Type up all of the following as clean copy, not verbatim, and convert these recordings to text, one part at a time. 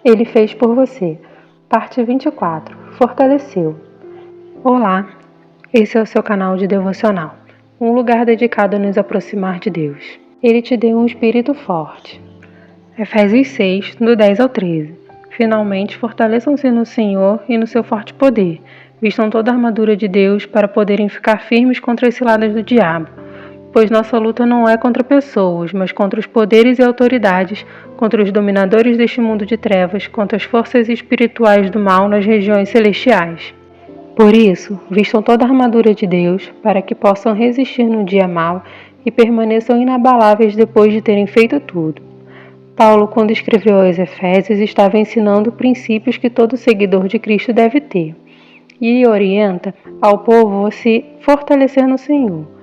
Ele fez por você. Parte 24. Fortaleceu. Olá, esse é o seu canal de devocional, um lugar dedicado a nos aproximar de Deus. Ele te deu um espírito forte. Efésios 6, do 10 ao 13. Finalmente, fortaleçam-se no Senhor e no seu forte poder. Vistam toda a armadura de Deus para poderem ficar firmes contra as ciladas do diabo. Pois nossa luta não é contra pessoas, mas contra os poderes e autoridades, contra os dominadores deste mundo de trevas, contra as forças espirituais do mal nas regiões celestiais. Por isso, vistam toda a armadura de Deus, para que possam resistir no dia mau e permaneçam inabaláveis depois de terem feito tudo. Paulo, quando escreveu aos Efésios, estava ensinando princípios que todo seguidor de Cristo deve ter, e orienta ao povo a se fortalecer no Senhor.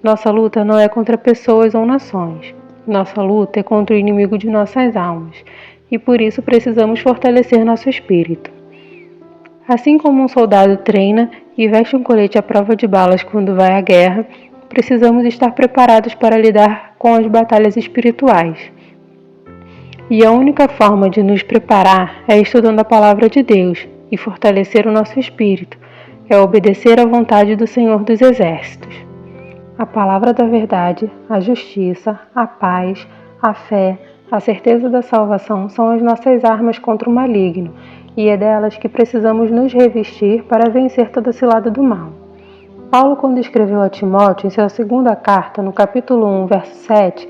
Nossa luta não é contra pessoas ou nações. Nossa luta é contra o inimigo de nossas almas, e por isso precisamos fortalecer nosso espírito. Assim como um soldado treina e veste um colete à prova de balas quando vai à guerra, precisamos estar preparados para lidar com as batalhas espirituais. E a única forma de nos preparar é estudando a palavra de Deus e fortalecer o nosso espírito, é obedecer à vontade do Senhor dos Exércitos. A palavra da verdade, a justiça, a paz, a fé, a certeza da salvação são as nossas armas contra o maligno, e é delas que precisamos nos revestir para vencer toda cilada do mal. Paulo, quando escreveu a Timóteo em sua segunda carta, no capítulo 1, verso 7,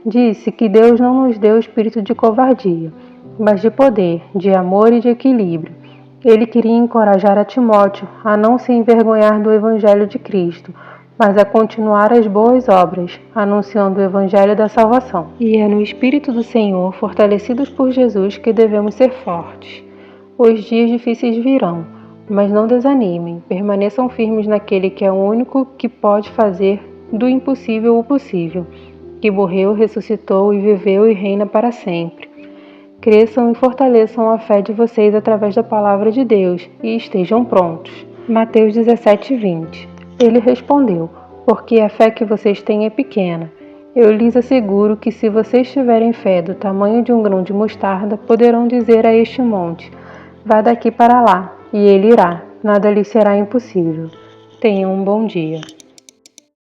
disse que Deus não nos deu espírito de covardia, mas de poder, de amor e de equilíbrio. Ele queria encorajar a Timóteo a não se envergonhar do Evangelho de Cristo, mas a continuar as boas obras, anunciando o Evangelho da salvação. E é no Espírito do Senhor, fortalecidos por Jesus, que devemos ser fortes. Os dias difíceis virão, mas não desanimem, permaneçam firmes naquele que é o único que pode fazer do impossível o possível, que morreu, ressuscitou e viveu e reina para sempre. Cresçam e fortaleçam a fé de vocês através da palavra de Deus e estejam prontos. Mateus 17:20. Ele respondeu: porque a fé que vocês têm é pequena. Eu lhes asseguro que se vocês tiverem fé do tamanho de um grão de mostarda, poderão dizer a este monte: vá daqui para lá, e ele irá. Nada lhes será impossível. Tenham um bom dia.